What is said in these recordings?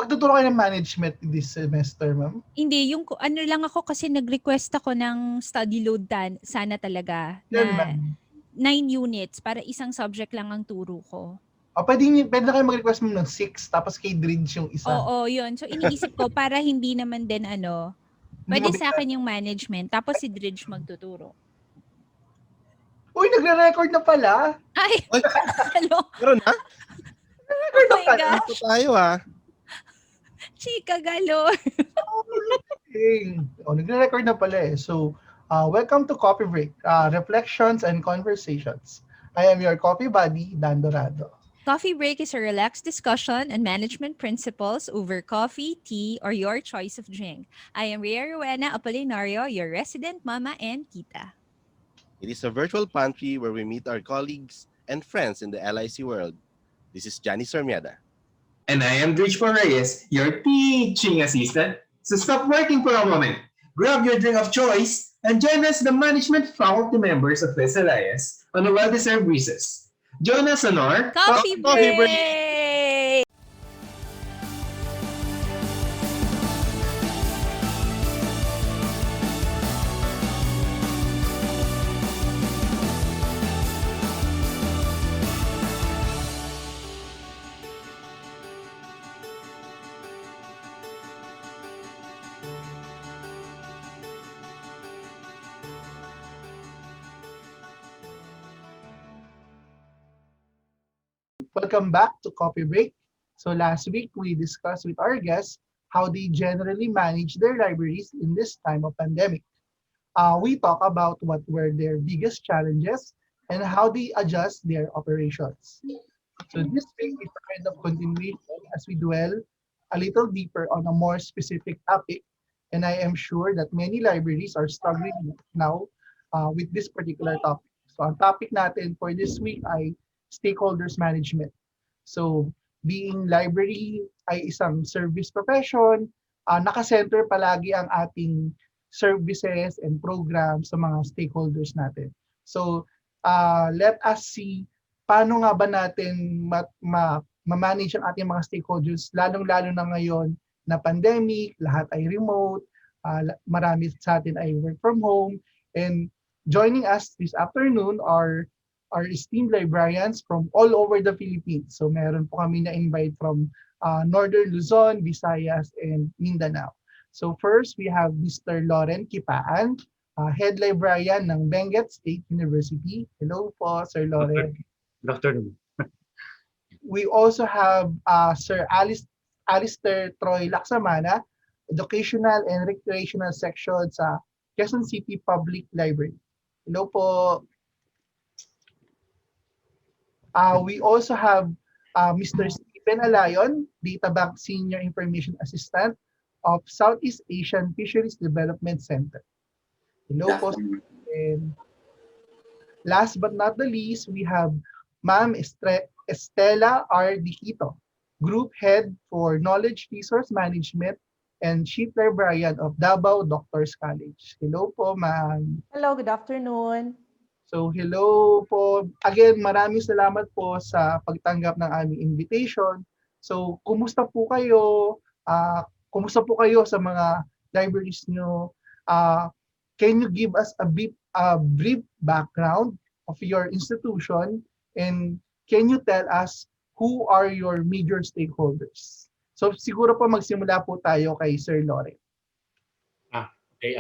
Magtuturo kayo ng management this semester, ma'am? Hindi, yung ano lang ako kasi nag-request ako ng study load sana talaga Yan, na ma'am. 9 units para isang subject lang ang turo ko. Pwede na kayo mag-request mo ng 6, tapos kay Dridge yung isa. Oo, yun. So iniisip ko para hindi naman din ano, Hindi pwede sa mabigat. akin yung management tapos si Dridge magtuturo. Uy, nagre-record na pala. Ay, Oy, hello. meron na? Oh Nagre-record na my pala. gosh. Ito tayo Chika galore. Nagre-record na pala eh. So, welcome to Coffee Break, Reflections and Conversations. I am your coffee buddy, Dan Dorado. Coffee break is a relaxed discussion on management principles over coffee, tea, or your choice of drink. I am Rhea Rowena Apolinario, your resident mama and tita. It is a virtual pantry where we meet our colleagues and friends in the LIC world. This is Johnny Sormiada. And I am Rich Reyes, your teaching assistant. So stop working for a moment. Grab your drink of choice and join us, the management faculty members of SLIS, on a well-deserved recess. Join us on our Coffee Coffee break! break! Welcome back to Coffee Break. So last week, we discussed with our guests how they generally manage their libraries in this time of pandemic. We talk about what were their biggest challenges and how they adjust their operations. So this week is a kind of continuation as we dwell a little deeper on a more specific topic. And I am sure that many libraries are struggling now with this particular topic. So ang topic natin for this week ay stakeholders management. So being library ay isang service profession, nakasenter palagi ang ating services and programs sa mga stakeholders natin. So let us see paano nga ba natin ma-manage ang ating mga stakeholders, lalong-lalo na ngayon na pandemic, lahat ay remote, marami sa atin ay work from home, and joining us this afternoon are our esteemed librarians from all over the Philippines. So meron po kami na-invite from Northern Luzon, Visayas, and Mindanao. So first, we have Mr. Loren Kipaan, Head Librarian ng Benguet State University. Hello po, Sir Loren. Good afternoon. We also have Sir Alistair Troy Laksamana, Educational and Recreational Section sa Quezon City Public Library. Hello po. We also have Mr. Stephen Alayon, Databank Senior Information Assistant of Southeast Asian Fisheries Development Center. Hello po. And last but not the least, we have Ma'am Estela R. Diquito, Group Head for Knowledge Resource Management and Chief Librarian of Davao Doctors College. Hello po, ma'am. Hello, good afternoon. So hello po. Again, maraming salamat po sa pagtanggap ng aming invitation. So kumusta po kayo? Kumusta po kayo sa mga libraries nyo? Can you give us a brief background of your institution, and can you tell us who are your major stakeholders? So siguro po magsimula po tayo kay Sir Loren. Okay.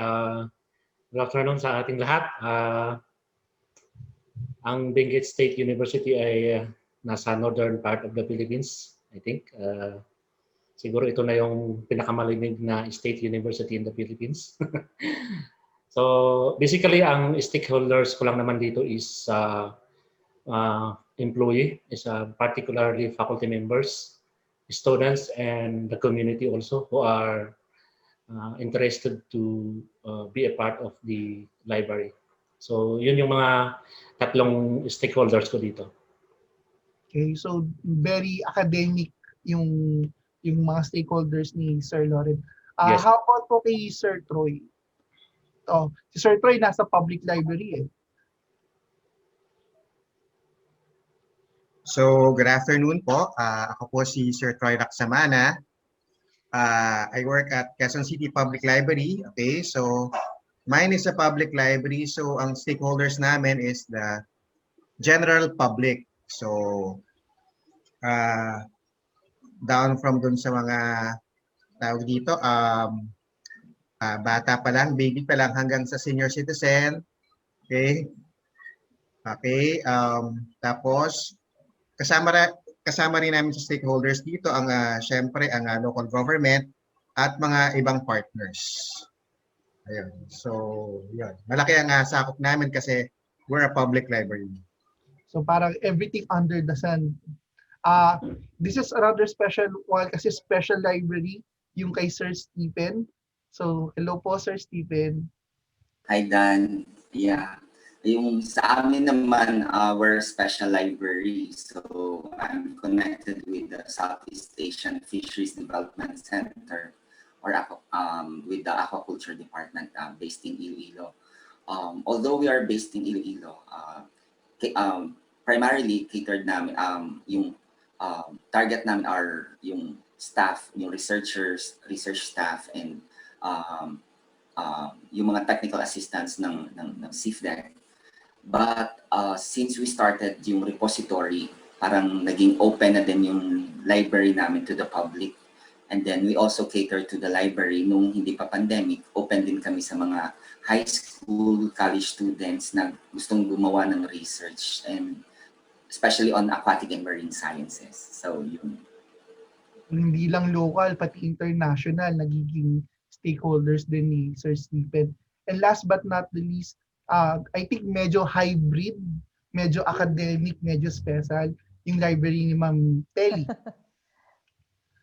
Good afternoon sa ating lahat. Ang Benguet State University ay nasa northern part of the Philippines, I think. Siguro ito na yung pinakamalimig na state university in the Philippines. So basically, ang stakeholders ko lang naman dito is employee, is particularly faculty members, students, and the community also who are interested to be a part of the library. So yun yung mga tatlong stakeholders ko dito. Okay, so very academic yung mga stakeholders ni Sir Loren. Yes. How about po kay Sir Troy? Si Sir Troy nasa public library eh. So, good afternoon po. Ako po si Sir Troy Laksamana. I work at Quezon City Public Library. Okay, so mine is a public library. So ang stakeholders namin is the general public. So down from dun sa mga tawag dito, bata pa lang, baby pa lang hanggang sa senior citizen. Okay? Okay, tapos kasama rin namin sa stakeholders dito ang syempre ang local government at mga ibang partners. Ayun. So, yun. Malaki ang sakop namin kasi we're a public library. So parang everything under the sun. This is a rather special one kasi special library yung kay Sir Stephen. So, hello po Sir Stephen. Hi Dan. Yeah. Yung sa amin naman, we're a special library. So I'm connected with the Southeast Asian Fisheries Development Center or with the Aquaculture Department based in Iloilo. Although we are based in Iloilo, primarily catered namin, yung target namin are yung staff, yung research staff, and yung mga technical assistants ng CIFDEC. But since we started yung repository, parang naging open na din yung library namin to the public. And then we also cater to the library nung hindi pa pandemic. Open din kami sa mga high school, college students na gustong gumawa ng research, and especially on aquatic and marine sciences. So yun. Hindi lang local, pati international, nagiging stakeholders din ni Sir Stephen. And last but not the least, I think medyo hybrid, medyo academic, medyo special yung library ni Ma'am Telly.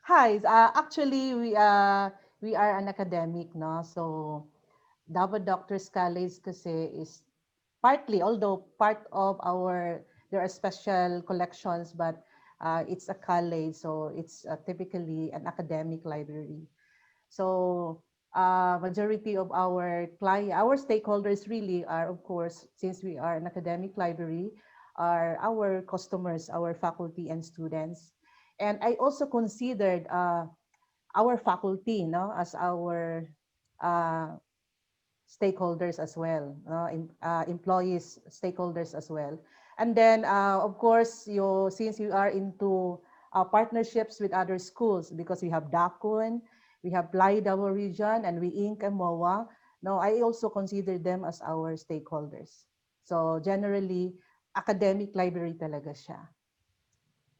Hi, actually we are an academic, no? So Davao Doctors College kasi is partly, although part of there are special collections, but it's a college, so it's typically an academic library. So majority of our stakeholders really are, of course, since we are an academic library, are our customers, our faculty and students. And I also considered our faculty, no, as our stakeholders as well, employees, stakeholders as well. And then, of course, since you are into partnerships with other schools, because we have DACUN, we have PLAI Davao Region, and we Inc. and MOA. No, I also consider them as our stakeholders. So generally, academic library talaga siya.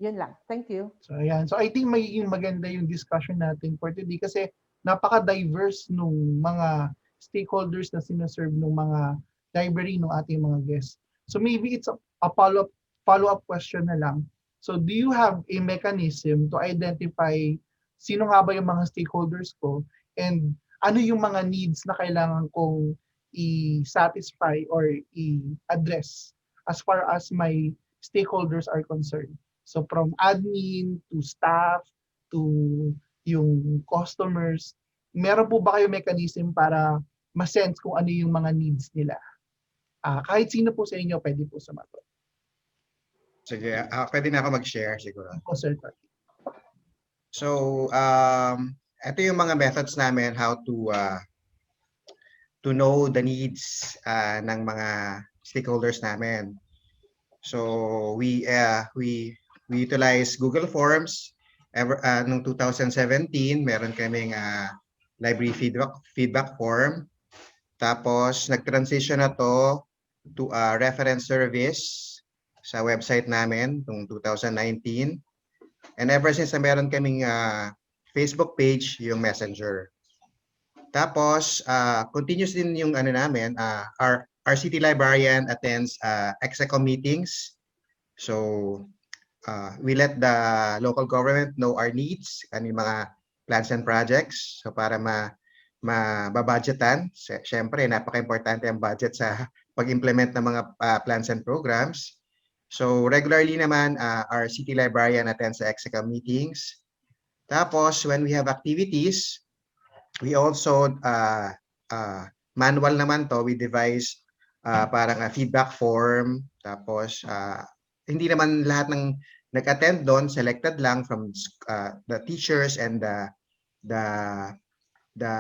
Yun lang. Thank you. So ayan. So I think magiging maganda yung discussion natin for today kasi napaka-diverse nung mga stakeholders na sinaserve ng mga library ng ating mga guests. So maybe it's a follow-up question na lang. So do you have a mechanism to identify sino nga ba yung mga stakeholders ko and ano yung mga needs na kailangan kong i-satisfy or i-address as far as my stakeholders are concerned. So from admin to staff to yung customers, meron po ba kayo mechanism para ma-sense kung ano yung mga needs nila? Kahit sino po sa inyo, pwede po sumagot. Sige, pwede na ako mag-share siguro. Po, Sir Tati. So, ito yung mga methods namin how to know the needs ng mga stakeholders namin. So, we utilize Google Forms. Noong 2017, meron kaming library feedback form. Tapos, nag-transition na to a reference service sa website namin noong 2019. And ever since meron kaming Facebook page, yung Messenger. Tapos, continuous din yung namin, our city librarian attends ExEco meetings. So, we let the local government know our needs, yung mga plans and projects. So, para mababudgetan. Siyempre, napaka-importante ang budget sa pag-implement ng mga plans and programs. So regularly naman, our city librarian attends the ExEco meetings. Tapos, when we have activities, we also, manual naman to, we devise parang a feedback form. Tapos, hindi naman lahat ng nag-attend doon, selected lang from the teachers and the the the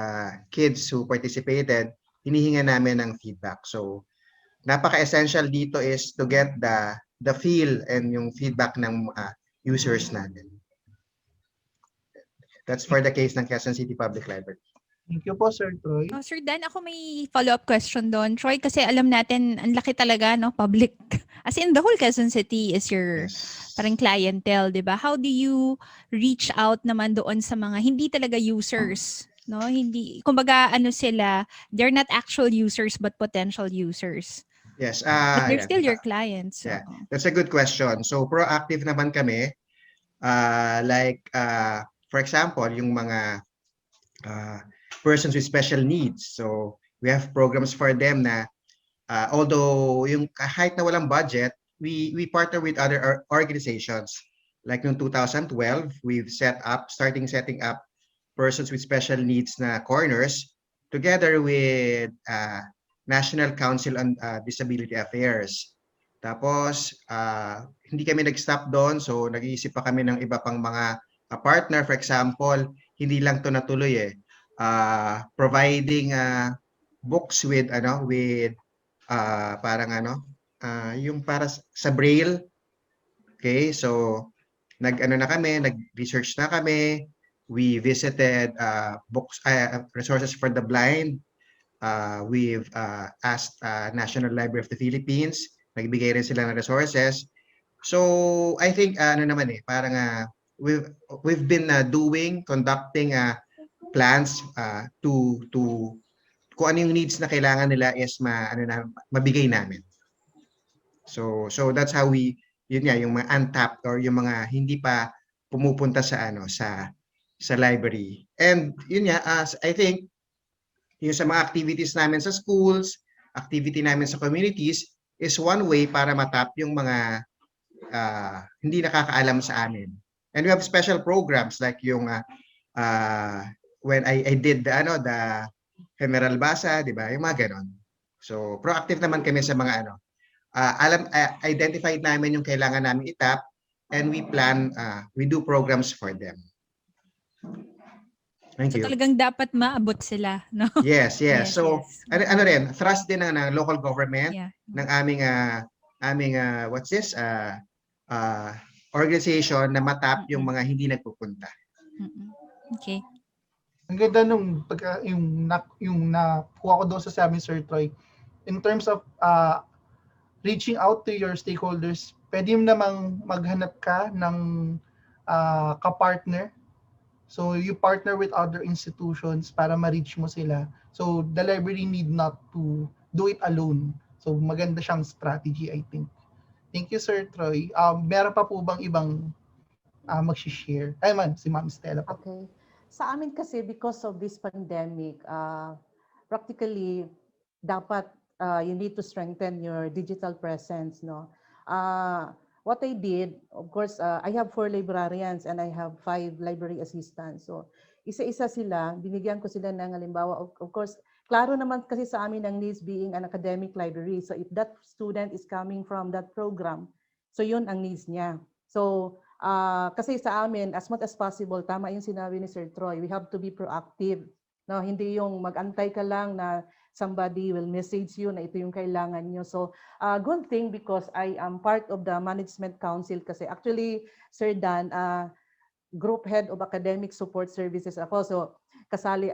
kids who participated, hinihinga namin ng feedback. So napaka-essential dito is to get the feel and yung feedback ng users natin. That's for the case ng Quezon City Public Library. Thank you po, Sir Troy. Oh, Sir Dan, ako may follow-up question doon. Troy, kasi alam natin, ang laki talaga, no? Public. As in, the whole Quezon City is your Yes. parang clientele, di ba? How do you reach out naman doon sa mga hindi talaga users? No, hindi, kumbaga, ano sila, they're not actual users but potential users. Yes. But they're Yeah. still your clients. So. Yeah. That's a good question. So proactive naman kami. For example, yung mga persons with special needs. So we have programs for them na although yung kahit na walang budget, we partner with other organizations. Like noong 2012, we've setting up persons with special needs na corners together with National Council on Disability Affairs. Tapos, hindi kami nag-stop doon. So, nag-iisip pa kami ng iba pang mga partner. For example, hindi lang to natuloy providing books with yung para sa Braille. Okay, so nag-research na kami. We visited resources for the blind. We've asked National Library of the Philippines. Nagbigay rin sila ng resources. So I think we've been conducting plans to kung ano yung needs na kailangan nila is mabigay namin. So that's how yung mga untapped or yung mga hindi pa pumupunta sa library. And I think yung sa mga activities namin sa schools, activity namin sa communities is one way para matap yung mga hindi nakakaalam sa amin. And we have special programs like yung when I did the General Basa, di ba? Yung mga ganon. So proactive naman kami sa mga identified namin yung kailangan namin itap and we do programs for them. Thank you. Talagang dapat maabot sila, no? Yes. Yes, So yes. thrust din ng local government ng aming organization na matap yung mga hindi nagpupunta. Okay. Ang ganda yung nakuha ko doon sa sabi, Sir Troy. In terms of reaching out to your stakeholders, pwede mo namang maghanap ka ng kapartner. So you partner with other institutions para ma-reach mo sila. So the library need not to do it alone. So maganda siyang strategy, I think. Thank you, Sir Troy. Meron pa po bang ibang mag-share? Si Ma'am Stella pa. Okay. Sa amin kasi, because of this pandemic, practically, dapat you need to strengthen your digital presence, no? What I did, of course, I have 4 librarians and I have 5 library assistants. So, isa-isa sila, binigyan ko sila ng halimbawa, of course, klaro naman kasi sa amin ang needs being an academic library. So, if that student is coming from that program, so yun ang needs niya. So, kasi sa amin, as much as possible, tama yung sinabi ni Sir Troy, we have to be proactive. No, hindi yung mag-antay ka lang na somebody will message you na ito yung kailangan nyo. So, good thing because I am part of the Management Council kasi actually, Sir Dan, Group Head of Academic Support Services ako. So, kasali,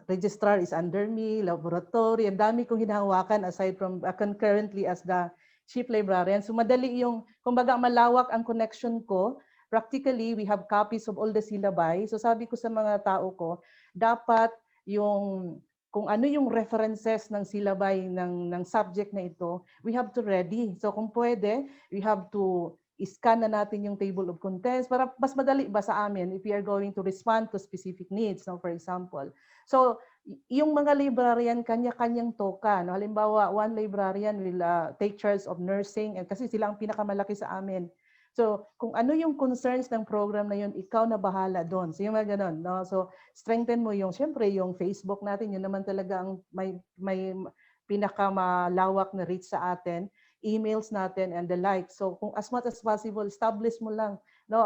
registrar is under me, laboratory, ang dami kong hinahawakan aside from concurrently as the Chief Librarian. So, madali yung, kumbaga malawak ang connection ko. Practically, we have copies of all the syllabi. So, sabi ko sa mga tao ko, dapat yung kung ano yung references ng syllabi ng subject na ito, we have to ready. So kung pwede, we have to scan na natin yung table of contents para mas madali ba sa amin if we are going to respond to specific needs, no, for example. So yung mga librarian, kanya-kanyang toka. No? Halimbawa, one librarian will take charge of nursing kasi sila ang pinakamalaki sa amin. So, kung ano yung concerns ng program na yun, ikaw na bahala doon. So, yung mga ganun. No? So, strengthen mo yung, syempre, yung Facebook natin, yun naman talaga ang may pinakamalawak na reach sa atin, emails natin and the like. So, kung as much as possible, establish mo lang no,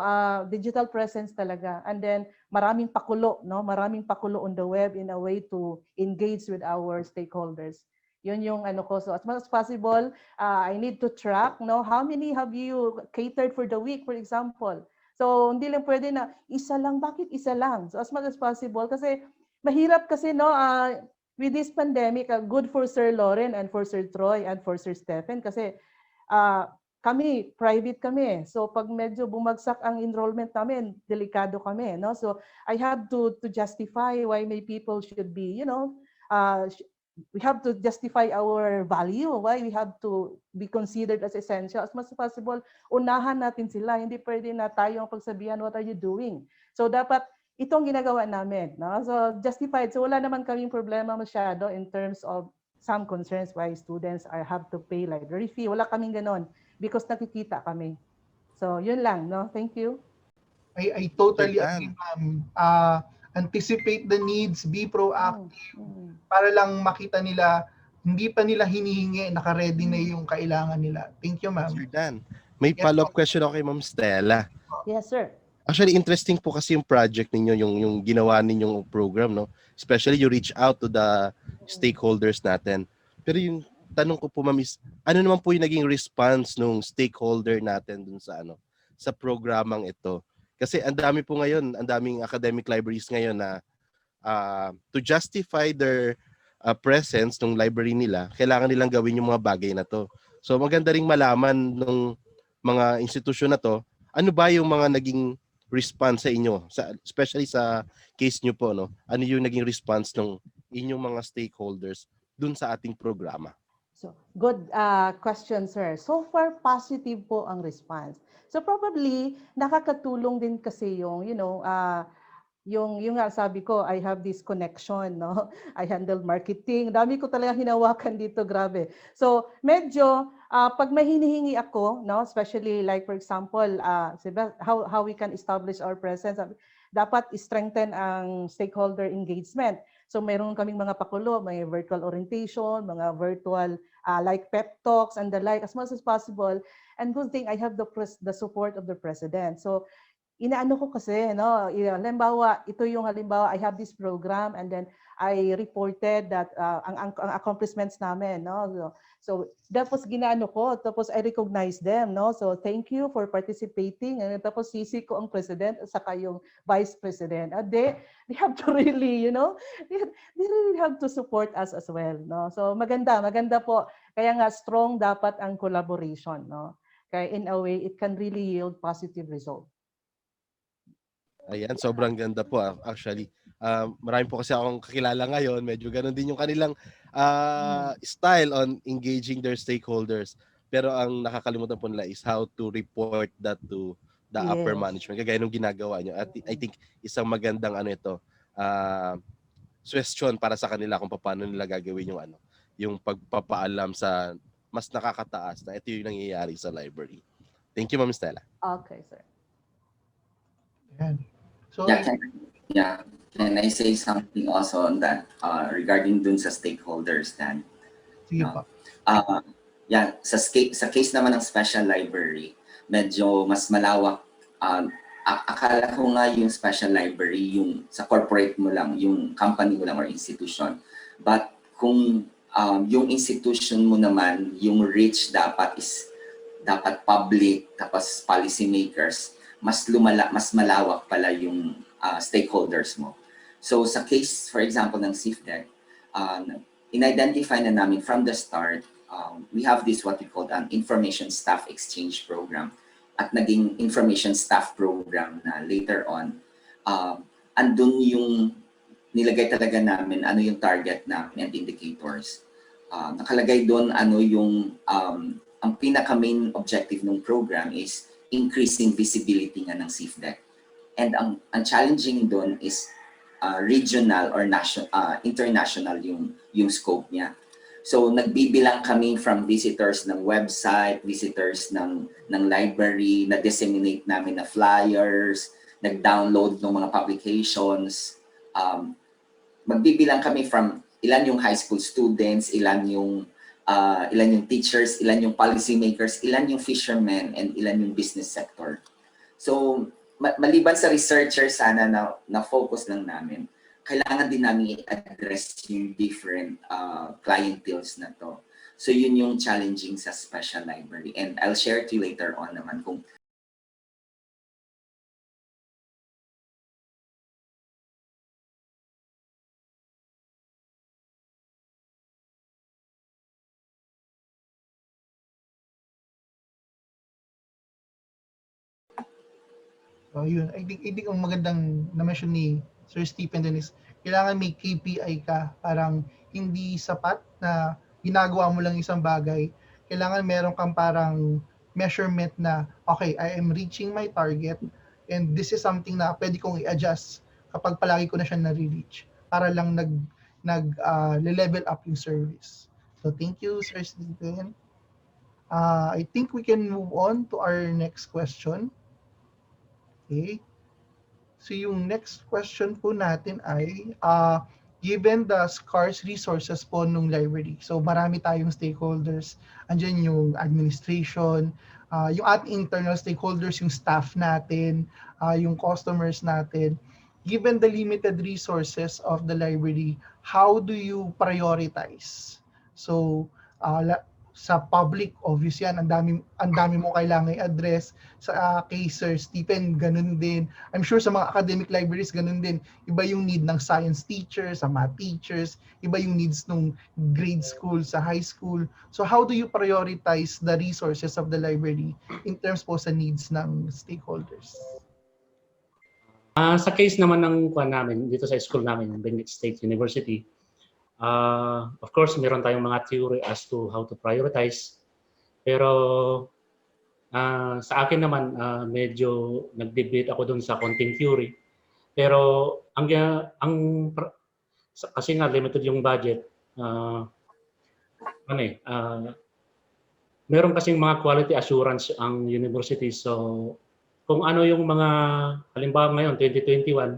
digital presence talaga. And then maraming pakulo, no, maraming pakulo on the web in a way to engage with our stakeholders. Yun yung ano ko. So as much as possible, I need to track, no, how many have you catered for the week, for example. So hindi lang pwede na isa lang. Bakit isa lang? So as much as possible kasi mahirap kasi, no, with this pandemic, good for Sir Lauren and for Sir Troy and for Sir Stephen kasi kami, private kami. So pag medyo bumagsak ang enrollment namin, delikado kami, no? So I have to justify why may people should be, you know, we have to justify our value, why we have to be considered as essential. As much as possible, unahan natin sila. Hindi pwede na tayo ang pagsabihan, what are you doing? So dapat itong ginagawa namin, no? So justified. So wala naman kaming problema masyado in terms of some concerns why students have to pay library fee. Wala kaming ganon because nakikita kami. So yun lang, no? Thank you. I totally Sir Dan. agree, ma'am. Anticipate the needs, be proactive, para lang makita nila, hindi pa nila hinihingi, naka-ready na yung kailangan nila. Thank you, ma'am. Sir Dan, may Yes, follow-up ma'am. question ako kay Ma'am Stella. Yes, sir. Actually, interesting po kasi yung project ninyo, yung ginawa ninyong program, no? Especially you reach out to the stakeholders natin. Pero yung tanong ko po, ma'am, is ano naman po yung naging response ng stakeholder natin dun sa sa programang ito? Kasi ang dami po ngayon, ang daming academic libraries ngayon na to justify their presence ng library nila, kailangan nilang gawin yung mga bagay na to. So maganda ring malaman ng mga institusyon na to, ano ba yung mga naging response sa inyo, especially sa case nyo po, no? Ano yung naging response ng inyong mga stakeholders dun sa ating programa? So, good question, sir. So far, positive po ang response. So probably, nakakatulong din kasi yung, you know, yung nga sabi ko, I have this connection, no? I handle marketing. Dami ko talaga hinawakan dito, grabe. So medyo, pag may hinihingi ako, no? Especially like for example, how we can establish our presence, dapat strengthen ang stakeholder engagement. So meron kaming mga pakulo, may virtual orientation, mga virtual like pep talks and the like as much as possible. And good thing I have the support of the president. So inaano ko kasi, no, halimbawa, ito yung halimbawa, I have this program and then I reported that ang accomplishments namin, no. So tapos ginaano ko, tapos I recognize them, no. So thank you for participating. And tapos sisi ko ang president at saka yung vice president. They have to really, you know, they really have to support us as well, no. So maganda po. Kaya nga strong dapat ang collaboration, no. Kaya in a way, it can really yield positive result. Ayan, sobrang ganda po actually. Marami po kasi akong kakilala ngayon, medyo ganun din yung kanilang style on engaging their stakeholders. Pero ang nakakalimutan po nila is how to report that to the upper management. Kagaya nung ginagawa nyo. At I think isang magandang suggestion para sa kanila kung paano nila gagawin yung pagpapaalam sa mas nakakataas na ito yung nangyayari sa library. Thank you, Ma'am Stella. Okay, sir. Ayan. So, Can I say something also on that regarding dun sa stakeholders dan? sige po. Sa case naman ng special library, medyo mas malawak. Akala ko nga yung special library, yung sa corporate mo lang, yung company mo lang or institution. But kung yung institution mo naman, yung reach dapat public, tapos policy makers, mas malawak pala yung stakeholders mo. So sa case, for example, ng CIFDEC, in-identify na namin from the start, we have this what we call an information staff exchange program at naging information staff program na later on, andun yung nilagay talaga namin, ano yung target namin and indicators. Nakalagay doon ano yung, ang pinaka-main objective ng program is increasing visibility nga ng CIFDEC. And ang challenging doon is regional or international yung scope niya. So nagbibilang kami from visitors ng website, visitors ng library, na-disseminate namin na flyers, nag-download ng mga publications. Magbibilang kami from ilan yung high school students, ilan yung teachers, ilan yung policy makers, ilan yung fishermen, and ilan yung business sector. So, maliban sa researcher sana na focus lang namin, kailangan din namin i-address yung different clienteles na to. So, yun yung challenging sa special library. And I'll share to you later on naman kung So yun, I think ang magandang na-mention ni Sir Stephen din is kailangan may KPI ka. Parang hindi sapat na ginagawa mo lang isang bagay. Kailangan meron kang parang measurement na, okay, I am reaching my target and this is something na pwede kong i-adjust kapag palagi ko na siya na-reach para lang level up yung service. So thank you, Sir Stephen. I think we can move on to our next question. Okay. So yung next question po natin ay, given the scarce resources po nung library, so marami tayong stakeholders, andyan yung administration, yung ating internal stakeholders, yung staff natin, yung customers natin. Given the limited resources of the library, how do you prioritize? So, sa public, obvious yan, ang dami mo kailangan i-address. Sa kay Sir Stephen, ganun din. I'm sure sa mga academic libraries, ganun din. Iba yung need ng science teachers, sa math teachers, iba yung needs ng grade school, sa high school. So how do you prioritize the resources of the library in terms po sa needs ng stakeholders? Sa case naman ng namin, dito sa school namin, Benguet State University, of course, meron tayong mga theory as to how to prioritize. Pero sa akin naman, medyo nag-debate ako dun sa konting theory. Pero kasi nga limited yung budget, meron kasing mga quality assurance ang university. So kung ano yung mga, halimbawa ngayon, 2021,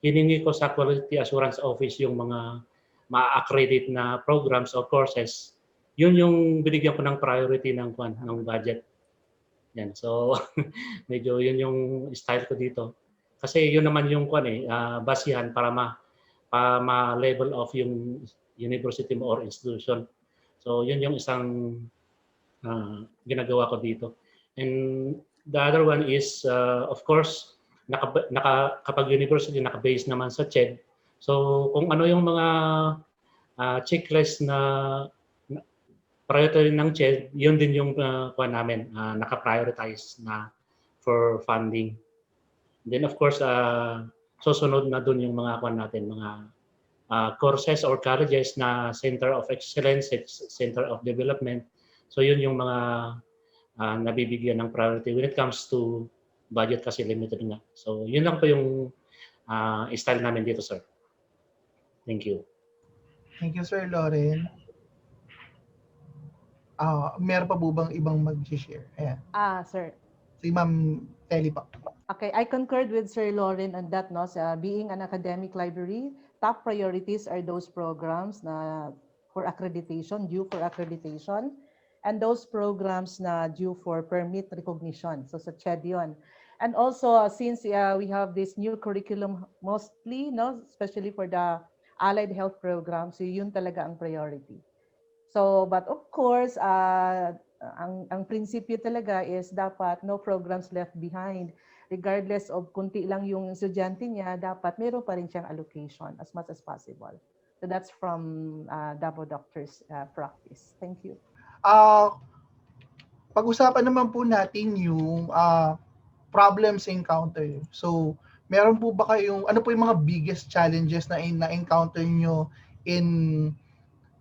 hiningi ko sa quality assurance office yung mga ma-accredit na programs or courses, yun yung binigyan ko ng priority ng budget. Yan. So, medyo yun yung style ko dito. Kasi yun naman yung basihan para ma-level off yung university mo or institution. So, yun yung isang ginagawa ko dito. And the other one is, of course, kapag university, naka-base naman sa CHED. So kung ano yung mga checklist na priority ng CHED, yun din yung namin, naka-prioritize na for funding. Then of course, susunod na dun yung mga natin, mga courses or colleges na Center of Excellence, Center of Development. So yun yung mga nabibigyan ng priority when it comes to budget kasi limited nga. So yun lang po yung style namin dito, sir. Thank you. Thank you, Sir Loren. Meron pa po bang ibang mag-share? Ayan. Sir. Si Ma'am Telly pa. Okay, I concurred with Sir Loren on that. No? Being an academic library, top priorities are those programs na for accreditation, due for accreditation, and those programs na due for permit recognition. So sa CHED yun. And also, since we have this new curriculum mostly, no, especially for the allied health program, so yun talaga ang priority. So, but of course, ang prinsipyo talaga is dapat no programs left behind. Regardless of kunti lang yung estudyante niya, dapat meron pa rin siyang allocation as much as possible. So that's from Davao Doctors practice. Thank you. Pag-usapan naman po natin yung problems encounter. So, meron po ba kayong, ano po yung mga biggest challenges na encounter nyo in,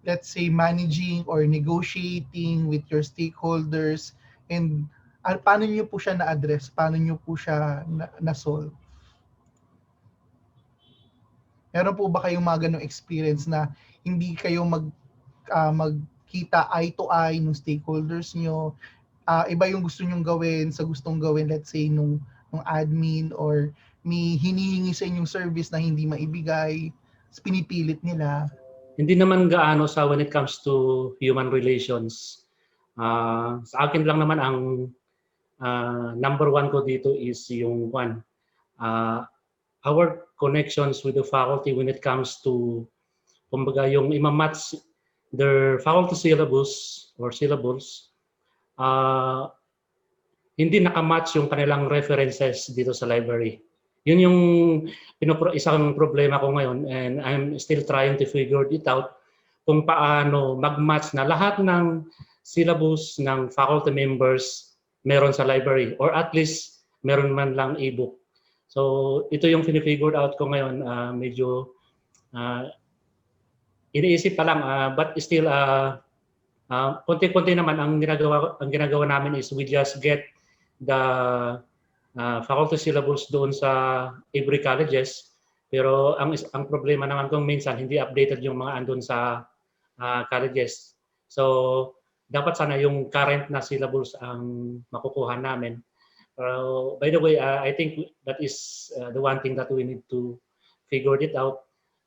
let's say, managing or negotiating with your stakeholders, and paano nyo po siya na-address? Paano nyo po siya na-solve? Meron po ba kayong mga ganong experience na hindi kayo magkita eye to eye ng stakeholders nyo? Iba yung gusto nyong gawin sa gustong gawin, let's say, nung admin, or may hinihingi sa inyong service na hindi maibigay, pinipilit nila? Hindi naman gaano sa when it comes to human relations. Sa akin lang naman ang number one ko dito is yung one, our connections with the faculty when it comes to, kumbaga, yung imamatch their faculty syllabus or syllables, hindi nakamatch yung kanilang references dito sa library. Yun yung isang problema ko ngayon, and I'm still trying to figure it out kung paano mag-match na lahat ng syllabus ng faculty members meron sa library, or at least meron man lang e-book. So ito yung figure out ko ngayon, medyo iniisip pa lang, but still konti-konti naman ang ginagawa namin is we just get the faculty syllabus doon sa every colleges, pero ang problema naman kung minsan hindi updated yung mga andun sa colleges. So dapat sana yung current na syllabus ang makukuha namin. By the way, I think that is the one thing that we need to figure it out,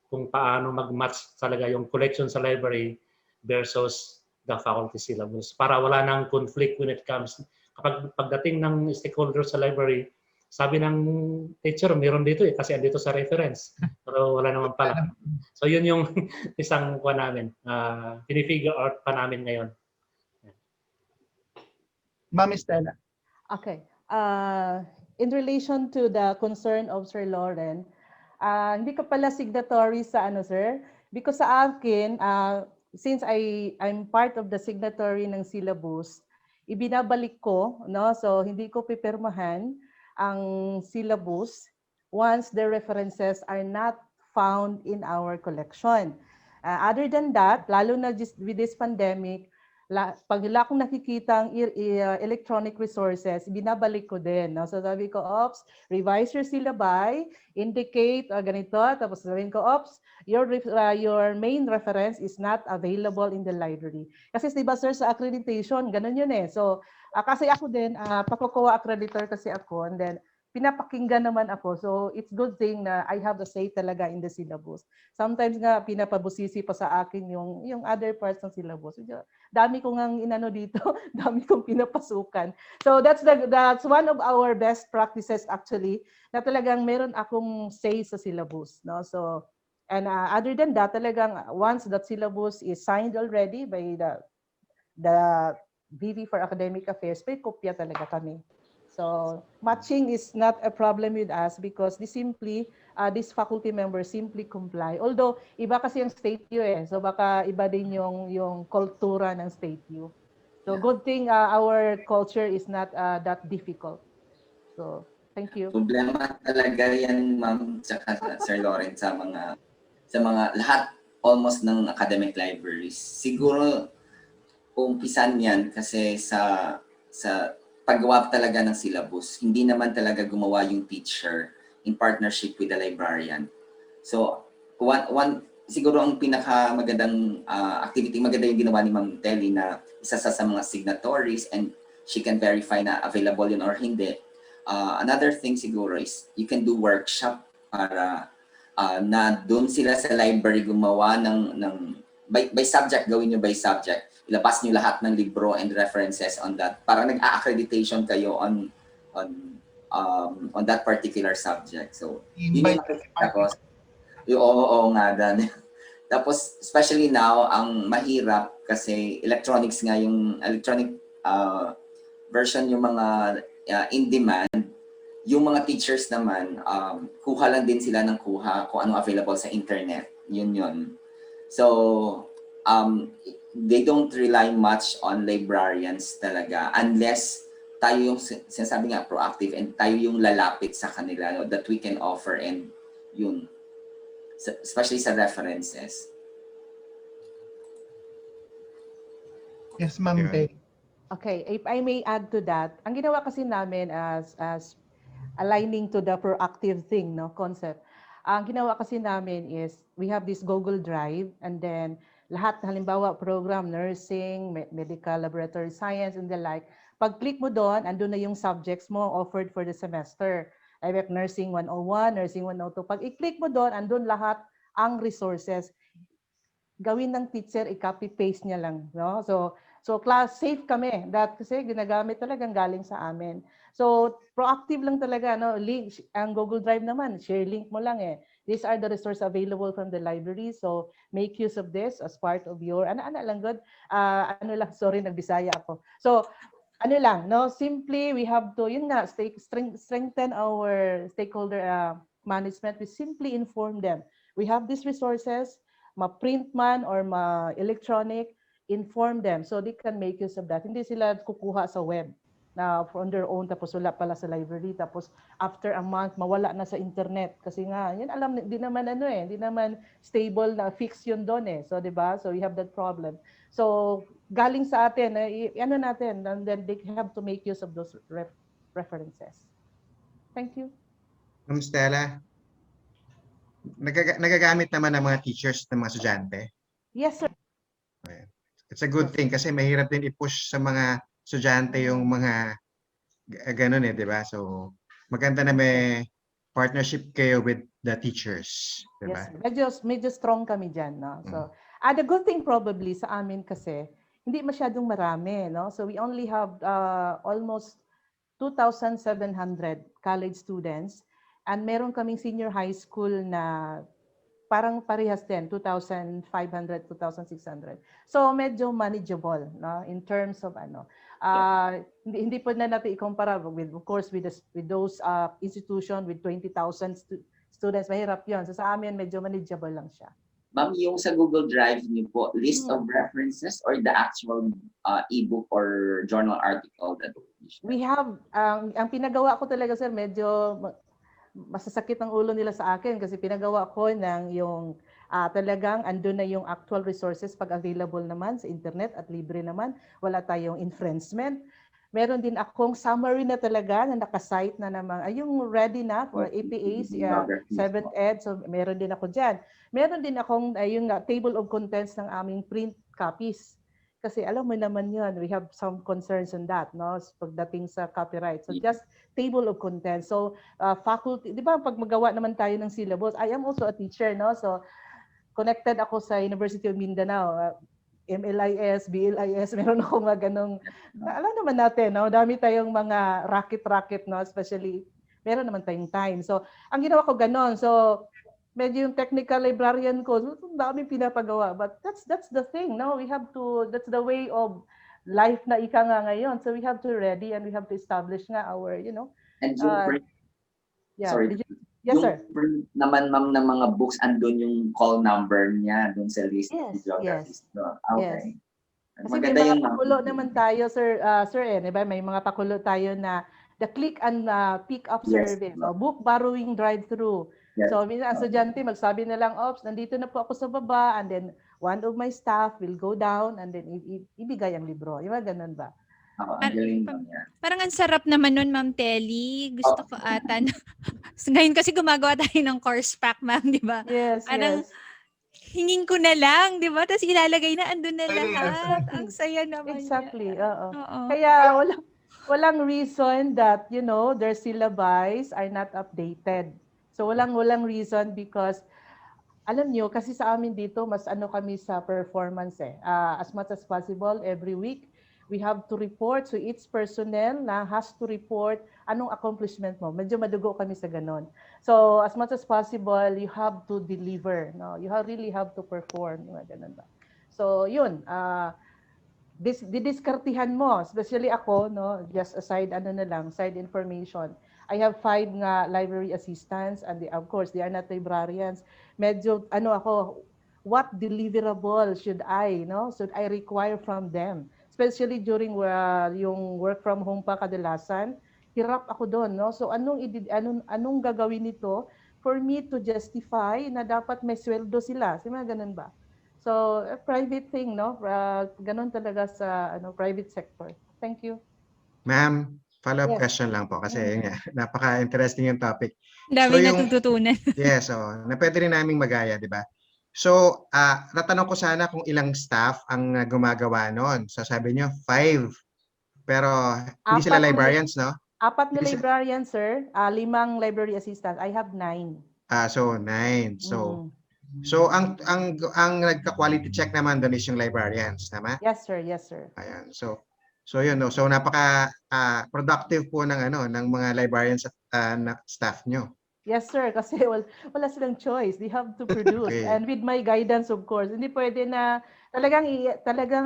kung paano mag-match talaga yung collection sa library versus the faculty syllabus, para wala nang conflict when it comes. Kapag pagdating ng stakeholder sa library, sabi ng teacher, meron dito kasi andito sa reference. Pero wala naman pala. So yun yung isang kuha namin. Pinifigure out pa namin ngayon. Ma'am Estela. Okay. In relation to the concern of Sir Lauren, hindi ka pala signatory sa ano, sir? Because sa akin, since I'm part of the signatory ng syllabus, ibinabalik ko, no? So hindi ko pipirmahan ang syllabus once the references are not found in our collection. Other than that, lalo na with this pandemic, pag wala akong nakikita ang electronic resources, binabalik ko din. No? So sabi ko, ops, revise your syllabi, indicate ganito, tapos sabihin ko, ops, your main reference is not available in the library. Kasi diba sir, sa accreditation, ganun yun eh. So kasi ako din, pakukuha accreditor kasi ako, and then pinapakinggan naman ako. So it's good thing na I have the say talaga in the syllabus. Sometimes nga pinapabusisi pa sa akin yung other parts ng syllabus. Dami ko ngang inano dito, dami kong pinapasukan. So that's one of our best practices actually, na talagang meron akong say sa syllabus, no? So and other than that, talagang once that syllabus is signed already by the VP for Academic Affairs, may kopya talaga kami. So matching is not a problem with us because these faculty members simply comply. Although iba kasi yung state U eh. So baka iba din yung kultura ng state U. So good thing our culture is not that difficult. So thank you. Problema talaga yan, ma'am, tsaka Sir Lauren, sa mga lahat almost ng academic libraries. Siguro umpisan yan kasi sa paggawa talaga ng syllabus. Hindi naman talaga gumawa yung teacher in partnership with the librarian. So, siguro ang pinakamagandang activity, maganda yung ginawa ni Ma'am Telly na isa sa mga signatories and she can verify na available yun or hindi. Another thing siguro is you can do workshop para na doon sila sa library gumawa ng by subject, gawin nyo by subject. Ilabas nyo lahat ng libro and references on that. Para nag-accreditation kayo on that particular subject. So, yun yung tapos, oo nga dan. Tapos, especially now, ang mahirap kasi electronics nga yung electronic version yung mga in-demand. Yung mga teachers naman, kuha lang din sila ng kuha kung ano available sa internet. Yun. So, they don't rely much on librarians talaga unless tayo yung sinasabi nga proactive and tayo yung lalapit sa kanila, no, that we can offer and yun, especially sa references. Yes, Ma'am Telly. Okay, if I may add to that, ang ginawa kasi namin as aligning to the proactive thing, no, concept. Ang ginawa kasi namin is we have this Google Drive, and then lahat, halimbawa program, nursing, medical, laboratory science, and the like. Pag-click mo doon, andun na yung subjects mo offered for the semester. Like nursing 101, nursing 102. Pag i-click mo doon, andun lahat ang resources. Gawin ng teacher, i-copy paste niya lang, no? So So class safe kami kasi ginagamit talagang galing sa amin. So proactive lang talaga, no? Link ang Google Drive naman, share link mo lang eh. These are the resources available from the library. So make use of this as part of your ano lang good. Sorry nagbisaya ako. So ano lang, no? Simply we have to yun nga strengthen our stakeholder management. We simply inform them. We have these resources, ma-print man or ma-electronic, inform them so they can make use of that. Hindi sila kukuha sa web na on their own tapos wala pala sa library tapos after a month mawala na sa internet kasi nga yan alam di naman di naman stable na fix yun doon so di ba, so we have that problem. So galing sa atin natin, and then they have to make use of those references. Thank you. Stella, nagagamit naman ng mga teachers ng mga estudyante? Yes, sir. It's a good thing kasi mahirap din i-push sa mga estudyante yung mga ganun di ba? So maganda na may partnership kayo with the teachers, di ba? Yes, medyo strong kami diyan, no? So the good thing probably sa amin kasi hindi masyadong marami, no? So we only have almost 2,700 college students and meron kaming senior high school na parang parehas din, 2,500, 2,600. So medyo manageable, no, in terms of hindi po na natin ikumpara with, of course, with those institution with 20,000 students, mahirap 'yon. So sa amin medyo manageable lang siya. Ma'am, yung sa Google Drive niyo po, list of references or the actual ebook or journal article that we have ang pinagawa ko talaga, sir, medyo masasakit ang ulo nila sa akin kasi pinagawa ko ng yung talagang andun na yung actual resources pag available naman sa internet at libre naman. Wala tayong infringement. Meron din akong summary na talaga na nakasite na naman. Yung ready na for APAs, 7th Ed. So meron din ako dyan. Meron din akong yung table of contents ng aming print copies. Kasi alam mo naman yun, we have some concerns on that, no? Pagdating sa copyright. So just table of contents. So faculty, di ba pag magawa naman tayo ng syllabus, I am also a teacher, no? So connected ako sa University of Mindanao, MLIS, BLIS, meron akong mga ganong, alam naman natin, no? Dami tayong mga racket, no? Especially, meron naman tayong time. So ang ginawa ko ganon. So medyo yung technical librarian ko, so dami pinapagawa. But that's the thing, no? We have to, that's the way of life na ika nga ngayon. So we have to ready and we have to establish nga our, you know. And yung print, sorry. Yes, yung sir. print naman, ma'am, ng mga books, andun yung call number niya dun sa list Yes, of geographies. yes. No? Okay. Kasi Maganda may mga yung pakulo naman tayo, sir, diba? May mga pakulo tayo na the click and pick up service, book borrowing drive-through. Yes. So, minsan, ang estudyante, magsabi na lang, oops, nandito na po ako sa baba, and then one of my staff will go down, and then ibigay ang libro. Yung mga ganun ba? Parang ang sarap naman nun, Ma'am Telly. Gusto ko ata. Ngayon kasi gumagawa tayo ng course pack, ma'am, di ba? Yes, parang, yes. hingin ko na lang, di ba? Tapos ilalagay na, andun na lahat. Ang saya naman. Exactly, oo. Oo. Kaya walang reason that, you know, their syllabi are not updated. So walang reason because alam nyo, kasi sa amin dito, mas kami sa performance as much as possible every week. We have to report, so each personnel na has to report anong accomplishment mo. Medyo madugo kami sa ganon. So as much as possible, you have to deliver. No? You really have to perform. Ganon ba? So yun, didiskartihan mo, especially ako, no? Just aside, side information. I have 5 nga library assistants and of course, they are not librarians. Medyo, what deliverable should I require from them? Especially during yung work from home pa kadalasan, hirap ako doon, no? So anong gagawin nito for me to justify na dapat may sweldo sila? Mga ganun ba? So a private thing, no? Ganun talaga sa private sector. Thank you. Ma'am, follow-up question lang po kasi napaka-interesting yung topic. Dami natututunan. Yes, na pwede rin naming magaya, di ba? So, natanong ko sana kung ilang staff ang gumagawa noon. So, sabi niyo 5. Pero hindi sila librarians, no? 4 na librarians, sir. 5 library assistants. I have 9. So 9. So, So ang nagka-quality check naman doon is yung librarians, tama? Yes, sir. Yes, sir. Ayan. So yun, no. So napaka productive po ng mga librarians at staff nyo. Yes, sir. Kasi wala silang choice. They have to produce. Okay. And with my guidance, of course. Hindi pwede na talagang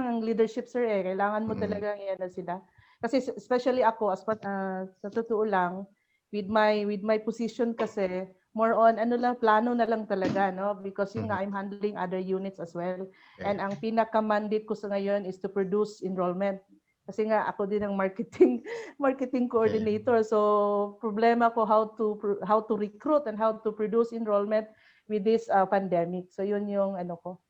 ang leadership, sir, kailangan mo talagang na sila. Kasi especially ako, sa totoo lang, with my position kasi, more on plano na lang talaga, no? Because yun nga, I'm handling other units as well. Okay. And ang pinaka-mandate ko sa ngayon is to produce enrollment. Kasi nga ako din ang marketing coordinator. So problema ko how to recruit and how to produce enrollment with this pandemic. So yun yung ko.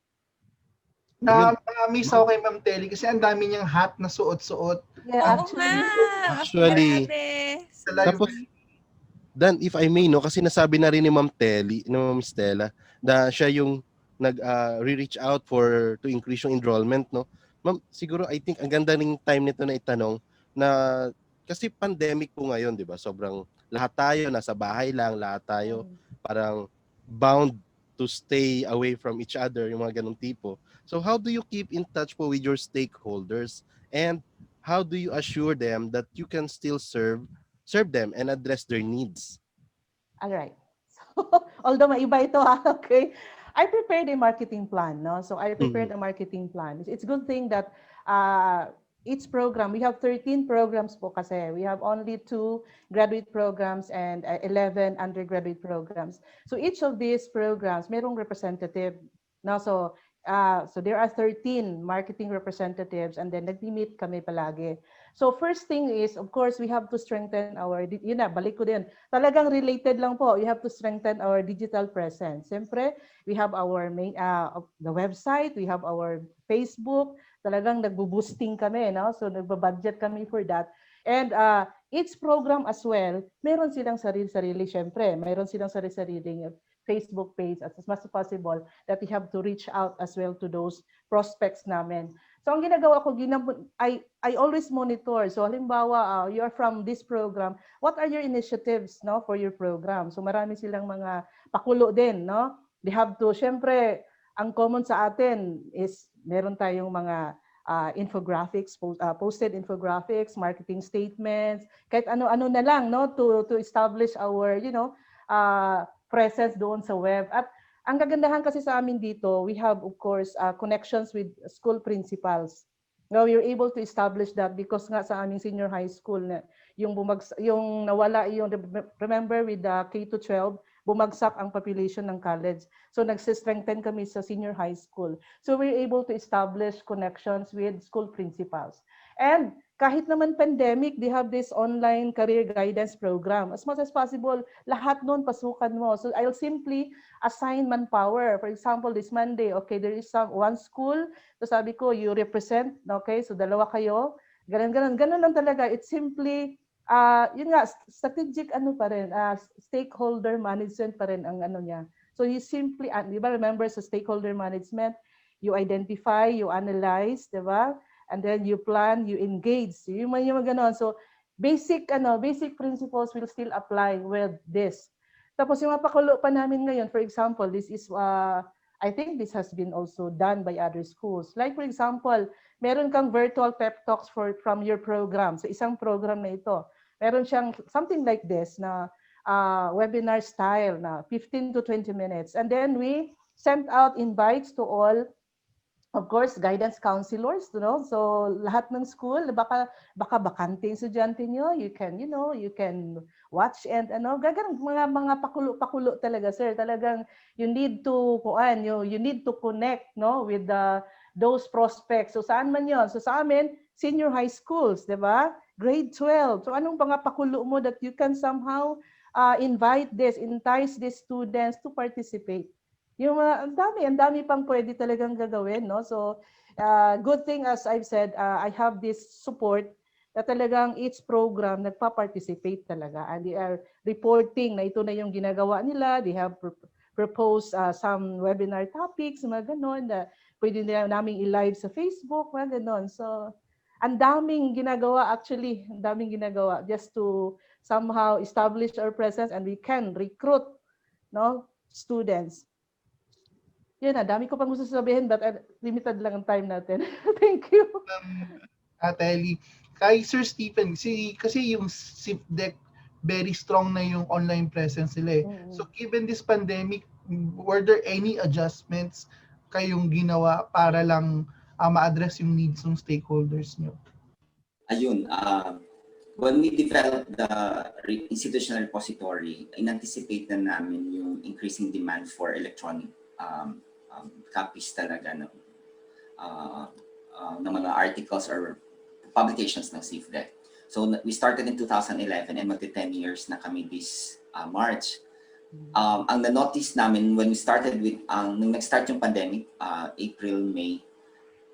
Miss ako kay Ma'am Telly kasi ang dami niyang hat na suot-suot. Yeah, Oo nga. Actually, Grabe. Sa live. Tapos, Dan, if I may, no, kasi nasabi na rin ni Ma'am Telly, ni Ma'am Stella, na siya yung re-reach out to increase yung enrollment, no? Ma'am, siguro I think ang ganda ring time nito na itanong na kasi pandemic po ngayon, 'di ba? Sobrang lahat tayo nasa bahay lang, lahat tayo parang bound to stay away from each other, yung mga ganung tipo. So how do you keep in touch po with your stakeholders and how do you assure them that you can still serve them and address their needs? All right. So, although maiba ito, okay. I prepared a marketing plan, no? So I prepared a marketing plan. It's a good thing that each program, we have 13 programs po kasi. We have only 2 graduate programs and 11 undergraduate programs. So each of these programs, merong representative. No? So there are 13 marketing representatives and then nag-meet kami palagi. So first thing is, of course, we have to strengthen balik ko din. Talagang related lang po. You have to strengthen our digital presence. Siyempre, we have our the website, we have our Facebook. Talagang nagbo-boosting kami, no? So nagbabudget kami for that. And each program as well, meron silang sarili-sarili, siyempre. Meron silang sarili-sariling Facebook page as much as possible that we have to reach out as well to those prospects namin. So ang ginagawa ko, I always monitor. So halimbawa, you're from this program, what are your initiatives, no, for your program? So marami silang mga pakulo din, no? They have to, syempre, ang common sa atin is meron tayong mga infographics, posted infographics, marketing statements, kahit ano-ano na lang, no, to establish our, presence doon sa web. At ang kagandahan kasi sa amin dito, we have, of course, connections with school principals. Now, we're able to establish that because nga sa aming senior high school, yung nawala, remember with the K-12, bumagsak ang population ng college. So, nagsistrengthen kami sa senior high school. So, we're able to establish connections with school principals. And kahit naman pandemic, they have this online career guidance program. As much as possible, lahat nun pasukan mo. So I'll simply assign manpower. For example, this Monday, okay, there is one school. So sabi ko, you represent, okay, so dalawa kayo. Ganun lang talaga. It's simply, yun nga, strategic pa rin, stakeholder management pa rin ang niya. So you simply, di ba, remember sa stakeholder management, you identify, you analyze, di ba? And then you plan, you engage. Yung ganon. So basic principles will still apply with this. Tapos yung mapakulo pa namin ngayon, for example, this is I think this has been also done by other schools. Like for example, meron kang virtual pep talks from your program. So isang program na ito. Meron siyang something like this na webinar style na 15 to 20 minutes. And then we sent out invites to all, of course, guidance counselors, so lahat ng school, baka bakante yung estudyante nyo, you can watch and gaganong mga pakulo talaga, sir. Talagang you need to connect, no, with those prospects. So saan man yon? So sa amin, senior high schools, di ba? Grade 12. So anong mga pakulo mo that you can somehow entice these students to participate? Yung ang dami pang pwede talagang gagawin, no? So good thing, as I've said, I have this support na talagang each program nagpa-participate talaga, and they are reporting na ito na yung ginagawa nila. They have proposed some webinar topics, mga ganon, na pwede nila naming i-live sa Facebook, mga ganon. So ang daming ginagawa just to somehow establish our presence and we can recruit, no, students. Yun na, dami ko pang gusto sabihin but limited lang ang time natin. Thank you. Ate Ellie, kay Sir Stephen, kasi yung SIFDEC, very strong na yung online presence nila eh. So given this pandemic, were there any adjustments kayong ginawa para lang ma-address yung needs ng stakeholders nyo? Ayun, when we developed the institutional repository, in-anticipate na namin yung increasing demand for electronic copies talaga ng mga articles or publications ng SIFDEC. So we started in 2011 and magti 10 years na kami this March. Ang na-notice namin when we started with, nung nag-start yung pandemic, April, May,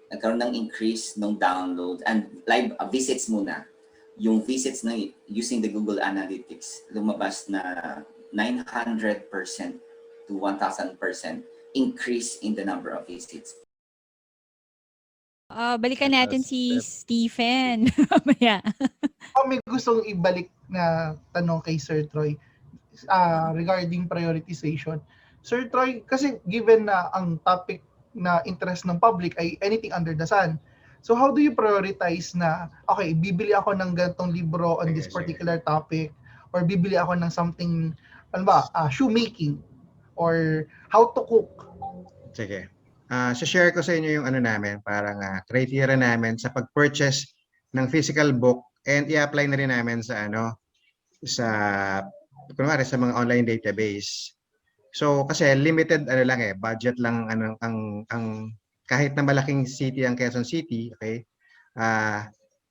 nagkaroon ng increase ng download and live visits muna. Yung visits na using the Google Analytics, lumabas na 900% to 1,000% increase in the number of visits. Balikan natin si Stephen. Mamaya. May gustong ibalik na tanong kay Sir Troy regarding prioritization. Sir Troy, kasi given na ang topic na interest ng public ay anything under the sun, so how do you prioritize na, okay, bibili ako ng ganitong libro on this particular topic, or bibili ako ng something, ano ba, shoemaking, or how to cook? Sige. So share ko sa inyo yung ano namin, parang criteria namin sa pag-purchase ng physical book and i-apply na rin namin sa kunwari sa mga online database. So kasi limited budget lang ang kahit na malaking city ang Quezon City, okay?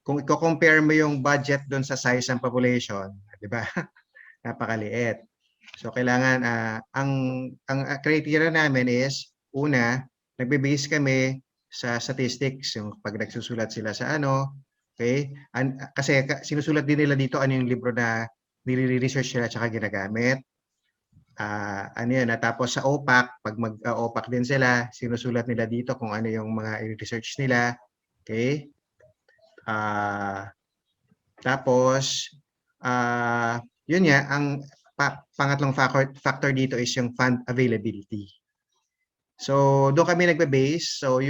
Kung i-compare mo yung budget doon sa size ng population, 'di ba? Napakaliit. So kailangan ang criteria namin is una, nagbe-base kami sa statistics, yung pag nagsusulat sila sa okay? Kasi sinusulat din nila dito ano yung libro na nire-research nila at ginagamit. Tapos sa OPAC, pag mag-OPAC din sila, sinusulat nila dito kung ano yung mga research nila. Okay? Tapos, yun nga, ang pangatlong factor dito is yung fund availability. So, doon kami nagbe-base. So,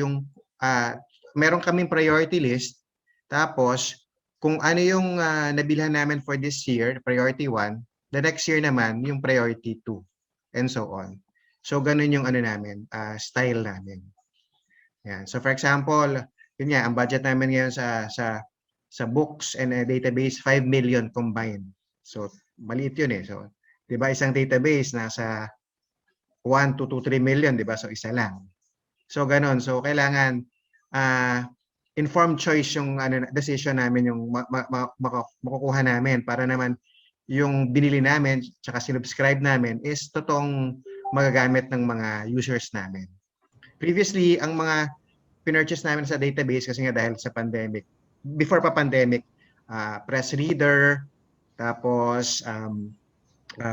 meron kaming priority list. Tapos, kung ano yung nabilhan namin for this year, priority 1, the next year naman, yung priority 2, and so on. So, ganun yung style namin. Yan. So, for example, yun nga, ang budget namin ngayon sa books and database, 5 million combined. So, maliit yun eh. So, di ba, isang database nasa 1 to 3 million, di ba? So, isa lang. So, ganun. So, kailangan informed choice yung decision namin, yung makukuha namin para naman yung binili namin tsaka sinubscribe namin is totoong magagamit ng mga users namin. Previously, ang mga pinurchase namin sa database kasi nga dahil sa pandemic, before pa pandemic, press reader, tapos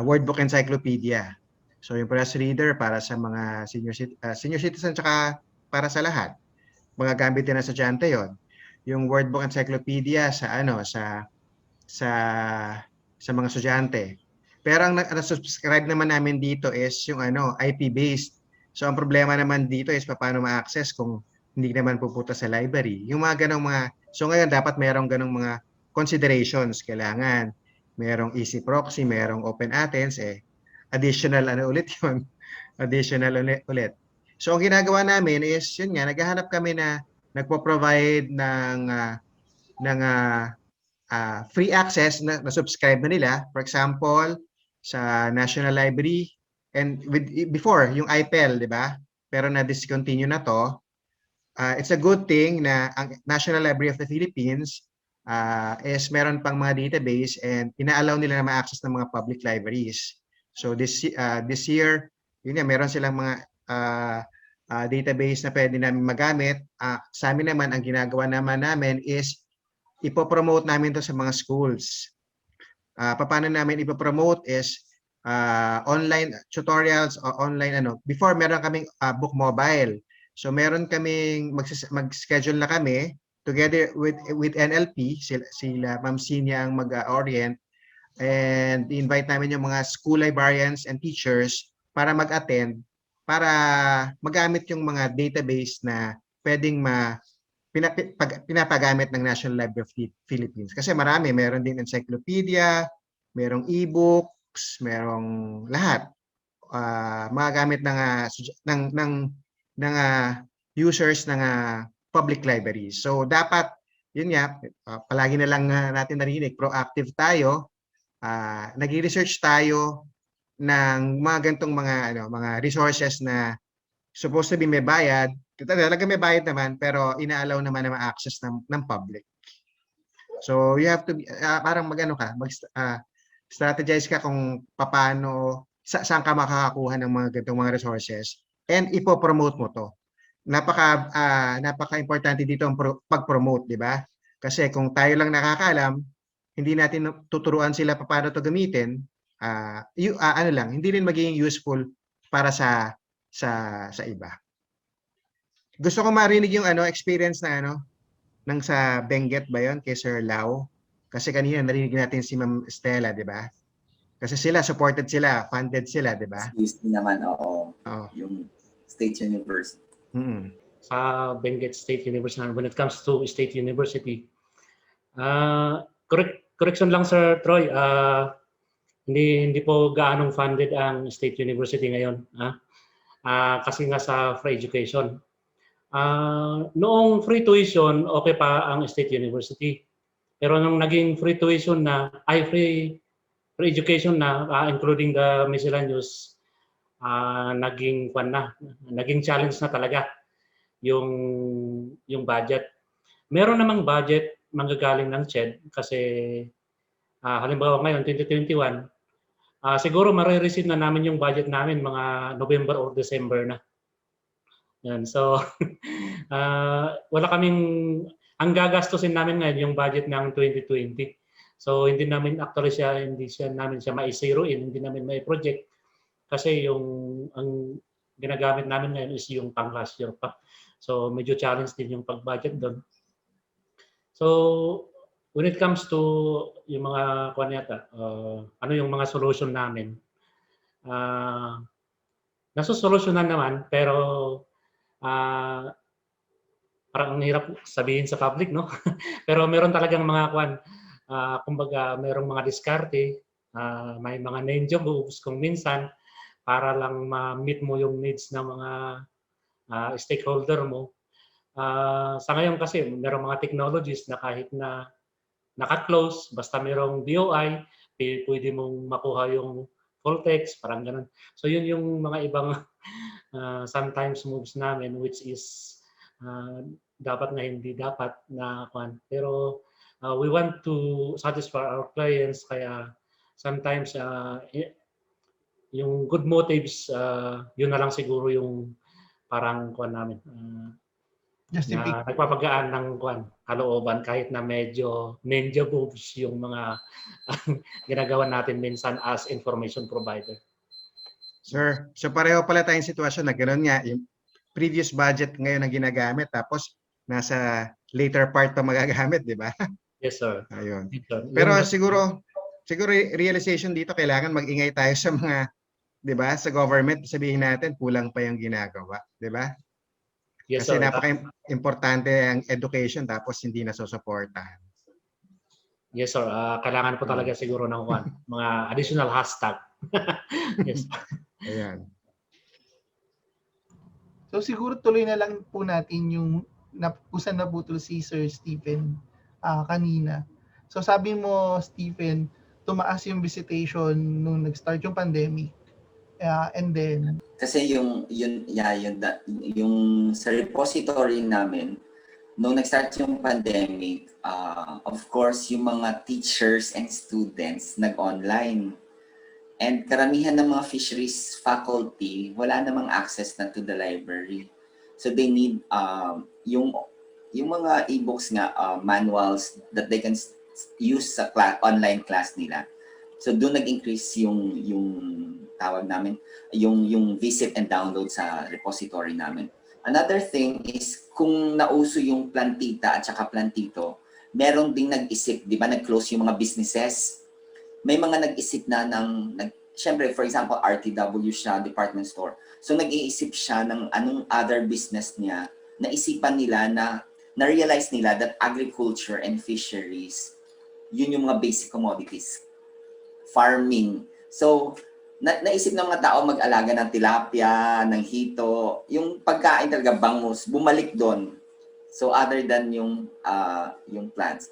word book encyclopedia. So yung press reader para sa mga senior citizen tsaka para sa lahat. Mga gamit din na estudyante yon. Yung word book encyclopedia sa mga estudyante. Pero ang subscribe naman namin dito is yung IP based. So ang problema naman dito is paano ma-access kung hindi naman pupunta sa library. Yung mga so ngayon dapat merong ganong mga considerations. Kailangan merong easy proxy, merong open Athens additional ulit yun. Additional ulit. So ang ginagawa namin is yun nga, naghahanap kami na nagpo-provide ng free access na subscribe na nila. For example, sa National Library and before yung IPEL, di ba? Pero na-discontinue na to. It's a good thing na ang National Library of the Philippines is meron pang mga database and ina-allow nila na ma-access ng mga public libraries. So this year, yun nga, meron silang mga database na pwede namin magamit. Sa amin naman, ang ginagawa namin is ipopromote namin to sa mga schools. Paano namin ipopromote is online tutorials o online Before, meron kaming book mobile. So meron kaming mag-schedule na kami together with NLP, sila Ma'am Sinia ang mag-orient, and invite namin yung mga school librarians and teachers para mag-attend para magamit yung mga database na pwedeng pinapagamit ng National Library of the Philippines. Kasi marami, meron din encyclopedia, merong e-books, merong lahat. Magagamit ng users ng public libraries. So dapat, yun nga, palagi na lang natin narinig, proactive tayo, nag-research tayo ng mga gantong mga resources na supposed to be may bayad. Talaga may bayad naman, pero ina-allow naman na ma-access ng public. So you have to be, parang strategize ka kung paano, saan ka makakakuha ng mga gantong mga resources and ipo-promote mo to. Napaka-importante dito ang pag-promote, di ba? Kasi kung tayo lang nakakaalam, hindi natin tuturuan sila paano to gamitin, hindi rin magiging useful para sa iba. Gusto ko marinig yung experience na nang sa Benguet ba yon kay Sir Lau? Kasi kanina narinig natin si Ma'am Stella, di ba? Kasi sila supported sila, funded sila, di ba? UST naman, oo. Yung State University. Sa Benguet State University, when it comes to State University, correction lang Sir Troy, hindi po gaanong funded ang State University ngayon. Kasi nga sa free education. Noong free tuition, okay pa ang State University. Pero nung naging free tuition na, free education na, including the miscellaneous, naging challenge na talaga yung budget. Meron namang budget manggagaling ng CHED kasi halimbawa ngayon, 2021, siguro marireceive na namin yung budget namin mga November or December na. Yan. So, wala kaming, ang gagastusin namin ngayon yung budget ng 2020. So, hindi namin namin siya ma-zeroin, hindi namin ma-project kasi ang ginagamit namin ngayon is yung pang last year pa. So, medyo challenge din yung pag-budget doon. So, when it comes to yung mga yung mga solution namin, nasusolusyonan naman, pero parang hirap sabihin sa public, no? Pero meron talagang mga kumbaga merong mga diskarte, may mga ninja moves kung minsan para lang ma-meet mo yung needs ng mga stakeholder mo. Sa ngayon kasi merong mga technologies na kahit na naka-close, basta merong DOI, pwede mong makuha yung full text, parang ganun. So yun yung mga ibang sometimes moves namin which is dapat na hindi dapat na pero we want to satisfy our clients kaya sometimes yung good motives yun na lang siguro yung parang namin na nagpapagaan ng kalooban kahit na medyo ninja moves yung mga ginagawa natin minsan as information provider. Sir, so pareho pala tayong sitwasyon na gano'n nga, yung previous budget ngayon ang ginagamit tapos nasa later part pa magagamit, di ba? Yes, sir. Ayun. Yes, sir. Pero siguro realization dito, kailangan mag-ingay tayo sa mga, di ba, sa government, sabihin natin, kulang pa yung ginagawa, di ba? Yes, kasi sir. napaka-importante ang education tapos hindi nasusuportahan. Yes, sir. Kailangan po talaga siguro ng mga additional hashtag. Yes. Ayan. So siguro tuloy na lang po natin yung usan na butol si Sir Stephen kanina. So sabi mo, Stephen, tumaas yung visitation nung nag-start yung pandemic. And then kasi yung sa repository namin nung nag-start yung pandemic, of course yung mga teachers and students nag-online. And karamihan ng mga fisheries faculty wala namang access na to the library. So they need yung mga e-books nga, manuals that they can use sa online class nila. So doon nag-increase yung tawag namin, yung visit and download sa repository namin. Another thing is kung nauso yung plantita at saka plantito, meron ding nag-isip, di ba, nag-close yung mga businesses. May mga nag-isip na syempre, for example, RTW siya, department store. So nag-iisip siya ng anong other business niya, naisipan nila na-realize nila that agriculture and fisheries, yun yung mga basic commodities. Farming. So, naisip ng mga tao mag-alaga ng tilapia, ng hito, yung pagkain talaga bangus, bumalik doon. So other than yung plants.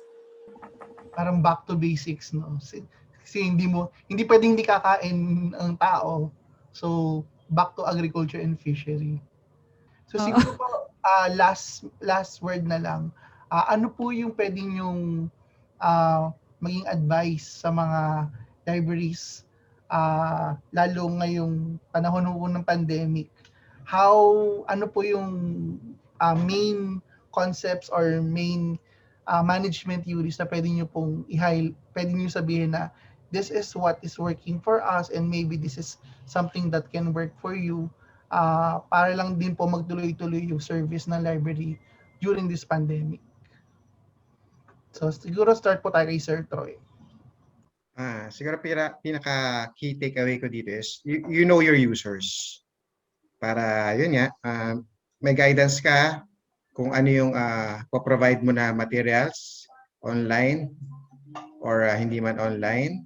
Parang back to basics, no? Kasi hindi pwedeng hindi kakain ang tao. So, back to agriculture and fishery. So Oo. siguro po, last word na lang. Ano po yung pwedeng yung maging advice sa mga libraries, lalo ngayong panahon ng pandemic? Ano po yung main concepts or main management theories na pwede nyo pong pwede nyo sabihin na this is what is working for us and maybe this is something that can work for you, para lang din po magtuloy-tuloy yung service ng library during this pandemic. So siguro start po tayo kay Sir Troy. Siguro pinaka key takeaway ko dito is you know your users. Para yun nga, may guidance ka kung ano yung po-provide mo na materials online or hindi man online.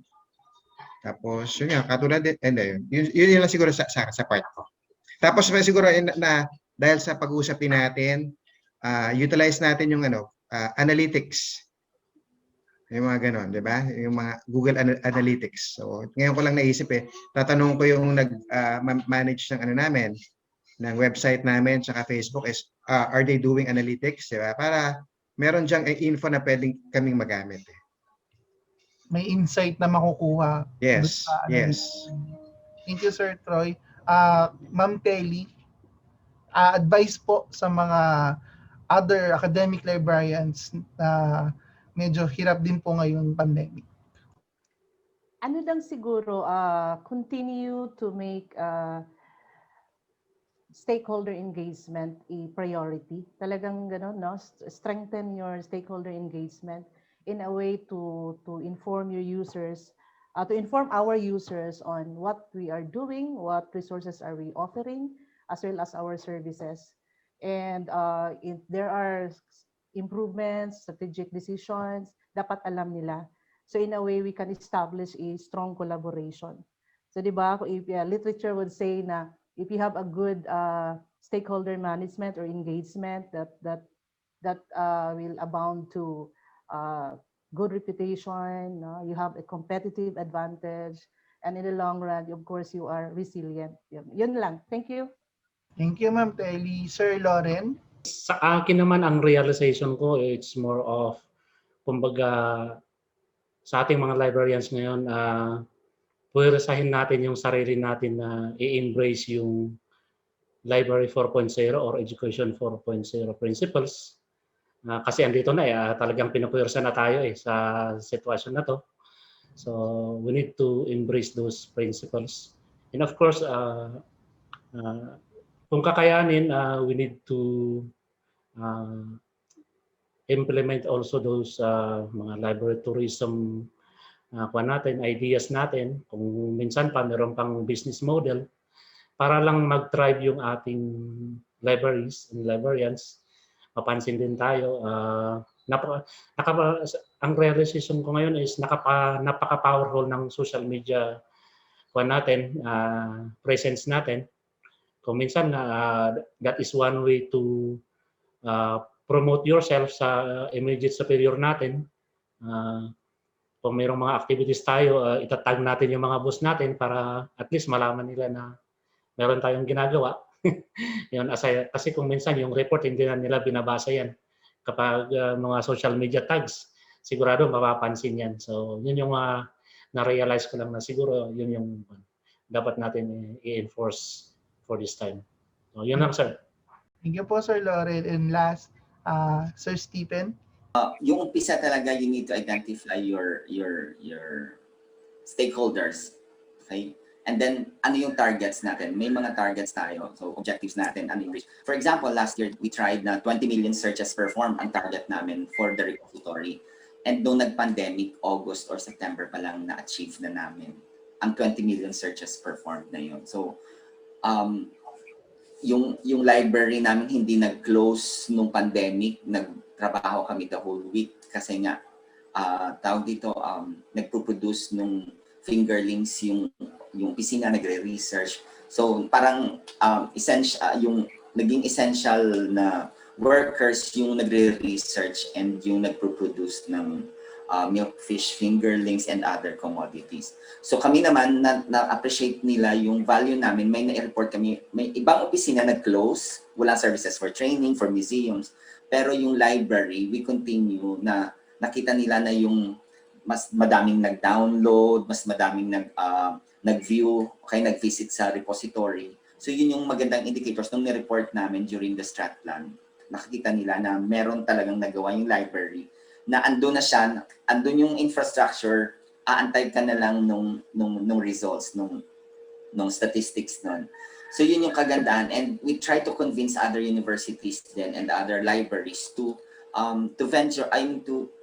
Tapos yun nga, katulad din, yun lang siguro sa part ko. Tapos siguro na dahil sa pag-uusap din natin, utilize natin yung analytics. Yung mga ganon, di ba? Yung mga Google Analytics. So, ngayon ko lang naisip tatanong ko yung nag-manage ng namin, ng website namin, tsaka Facebook is, are they doing analytics, di ba? Para meron dyang info na pwedeng kaming magamit. May insight na makukuha. Yes, yes. Thank you, Sir Troy. Ma'am Kelly, advice po sa mga other academic librarians na medyo hirap din po ngayon pandemic. Ano lang siguro, continue to make stakeholder engagement a priority. Talagang gano'n, no? Strengthen your stakeholder engagement in a way to inform your users, to inform our users on what we are doing, what resources are we offering, as well as our services. And if there are improvements, strategic decisions, dapat alam nila. So in a way, we can establish a strong collaboration. So di ba, if literature would say na if you have a good stakeholder management or engagement that will abound to good reputation, no? You have a competitive advantage, and in the long run, of course, you are resilient. Yun lang. Thank you. Thank you, Ma'am Telly. Sir Loren? Sa akin naman, ang realization ko, it's more of, kumbaga, sa ating mga librarians ngayon, puwerasahin natin yung sarili natin na i-embrace yung Library 4.0 or Education 4.0 principles. Kasi andito na, talagang pinupuwersa na tayo sa sitwasyon na to. So, we need to embrace those principles. And of course, kung kakayanin, we need to implement also those mga library tourism ideas natin. Kung minsan pa meron pang business model para lang mag-thrive yung ating libraries and librarians. Mapansin din tayo. Ang realization ko ngayon is napaka-powerful ng social media presence natin. Kung minsan, that is one way to promote yourself sa immediate superior natin. Kung mayroong mga activities tayo, itatag natin yung mga boss natin para at least malaman nila na meron tayong ginagawa. Yun, kasi kung minsan yung report, hindi na nila binabasa yan. Kapag mga social media tags, sigurado mapapansin yan. So, yun yung na-realize ko lang na siguro yun yung dapat natin i-enforce for this time. So, yun lang, sir. Thank you po, Sir Loren. And last, Sir Stephen? Yung umpisa talaga, you need to identify your stakeholders. Okay? And then, ano yung targets natin? May mga targets tayo. So, objectives natin. For example, last year, we tried na 20 million searches performed ang target namin for the repository. And nung nag-pandemic, August or September pa lang na-achieve na namin. ang 20 million searches performed na yun. So, yung library namin hindi nag-close nung pandemic, nagtrabaho kami the whole week kasi nga, tawag dito, nagpo-produce nung fingerlings yung opisina, nagre-research. So, parang yung naging essential na workers yung nagre-research and yung nagpo-produce ng milkfish, fingerlings, and other commodities. So kami naman, na-appreciate nila yung value namin. May na-report kami, may ibang opisina nag-close, walang services for training, for museums. Pero yung library, we continue na nakita nila na yung mas madaming nag-download, mas madaming nag-view, okay, nag-visit sa repository. So yun yung magandang indicators nung ni-report namin during the strat plan. Nakikita nila na meron talagang nagawa yung library, na andun na siya, andun yung infrastructure, aantay ka na lang nung results, nung statistics nun. So yun yung kagandahan, and we try to convince other universities then and other libraries to venture,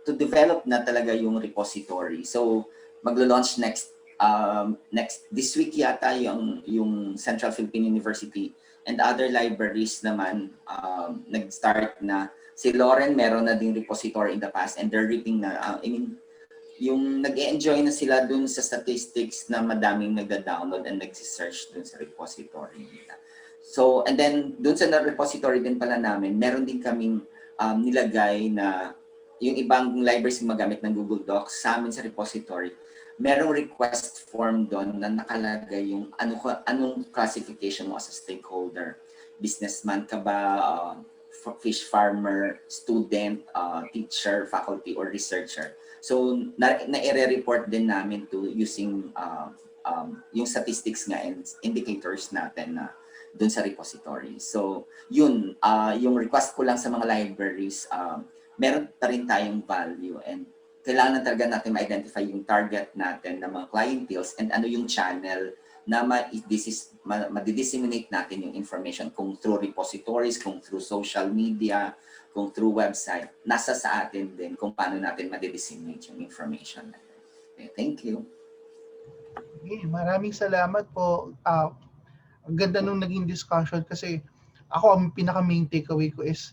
to develop na talaga yung repository. So maglo-launch next this week yata yung Central Philippine University and other libraries naman nag-start na. Si Lauren meron na ding repository in the past and they're reaping na, yung nag-enjoy na sila dun sa statistics na madaming nagda-download and nag-search dun sa repository nila. So, and then dun sa repository din pala namin, meron din kaming nilagay na yung ibang libraries magamit ng Google Docs sa amin sa repository. Merong request form doon na nakalagay yung anong classification mo as a stakeholder. Businessman ka ba, fish farmer, student, teacher, faculty, or researcher. So, na-i-report din namin to using yung statistics nga and indicators natin na dun sa repository. So, yun, yung request ko lang sa mga libraries, meron pa rin tayong value and kailangan talaga natin ma-identify yung target natin ng mga clienteles and ano yung channel na ma-disseminate natin yung information kung through repositories, kung through social media, kung through website. Nasa sa atin din kung paano natin ma-disseminate yung information natin. Okay, thank you. Okay, maraming salamat po. Ang ganda nung naging discussion kasi ako ang pinaka-main takeaway ko is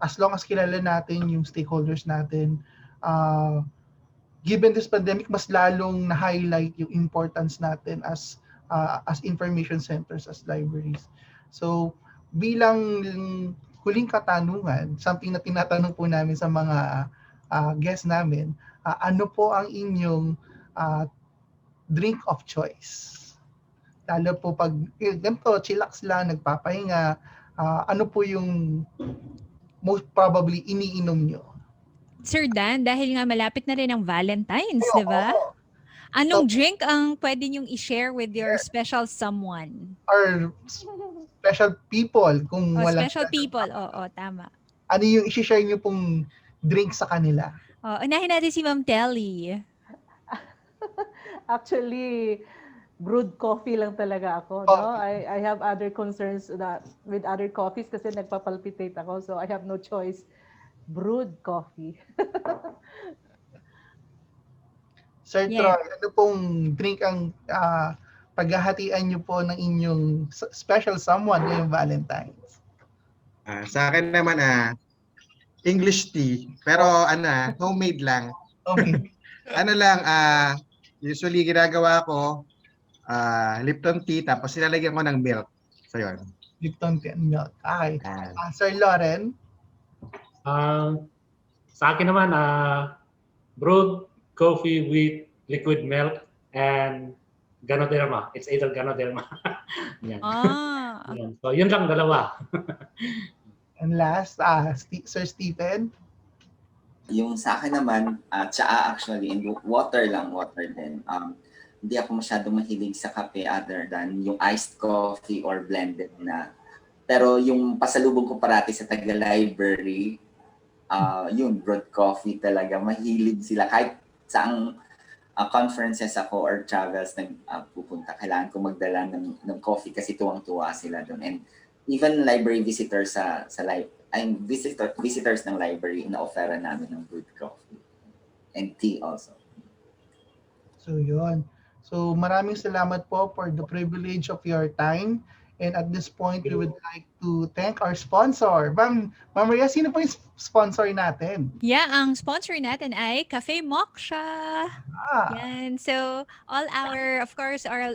as long as kilala natin yung stakeholders natin, given this pandemic, mas lalong na-highlight yung importance natin as information centers, as libraries. So, bilang huling katanungan, something na tinatanong po namin sa mga guests namin, ano po ang inyong drink of choice? Lalo po pag, ganito, chillax lang, nagpapahinga, ano po yung most probably iniinom nyo? Sir Dan, dahil nga malapit na rin ang Valentine's, di ba? Anong drink ang pwede niyong i-share with your special someone? Or special people, kung wala. Special people, oo, tama. Ano yung i-share niyo pong drink sa kanila? Unahin natin si Ma'am Telly. Actually, brewed coffee lang talaga ako. No? I have other concerns with other coffees kasi nagpapalpitate ako, so I have no choice. Brewed coffee. Sir Troy, ano pong drink ang paghahatian niyo po ng inyong special someone ngayong Valentine's? Sa akin naman, English tea. Pero homemade lang. Okay. Usually ginagawa ko, Lipton tea, tapos nilalagyan ko ng milk. So, yun. Lipton tea and milk. Okay. Sir Lauren? Sa akin naman, brewed coffee with liquid milk and Ganoderma. It's either Ganoderma. Yan. Yan. So, yun lang, dalawa. And last, Sir Stephen? Yung sa akin naman, tsaa actually, and water din. Hindi ako masyadong mahilig sa kape other than yung iced coffee or blended na. Pero yung pasalubong ko parati sa taga-library, yun, brewed coffee talaga. Mahilig sila. Kahit saang conferences ako or travels pupunta, kailangan ko magdala ng coffee kasi tuwang-tuwa sila doon. And even library visitors visitors ng library, ina-offera namin ng brewed coffee. And tea also. So yun. So maraming salamat po for the privilege of your time. And at this point, we would like to thank our sponsor. Ma'am Maria, sino po yung sponsor natin? Yeah, ang sponsor natin ay Cafe Moksha. Ah, Yan. So, all our, of course, all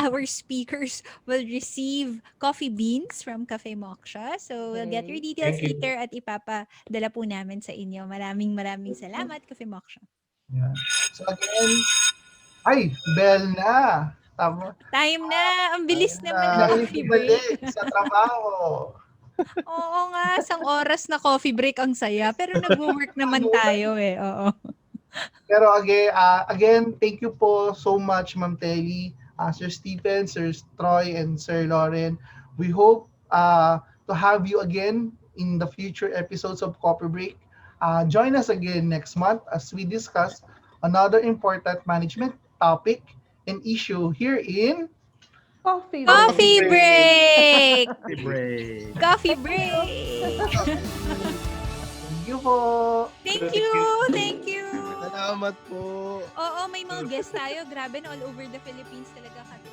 our speakers will receive coffee beans from Cafe Moksha. So, we'll get your details Thank you. later at ipapadala po namin sa inyo. Maraming salamat, Cafe Moksha. yeah. So again, ay, bell na. Tama. Time na! Ang bilis naman ng Na coffee break. ibalik sa trabaho. Oo nga, isang oras na coffee break ang saya. Pero nag-work naman tayo eh. Oo. Pero again, thank you po so much, Ma'am Telly, Sir Stephen, Sir Troy, and Sir Lauren. We hope to have you again in the future episodes of Coffee Break. Join us again next month as we discuss another important management topic and issue here in Coffee. Coffee break! Break. Coffee break! Thank you po. Thank you! Thank you! Salamat po. Oo, may mga guests tayo. Grabe na all over the Philippines talaga kami.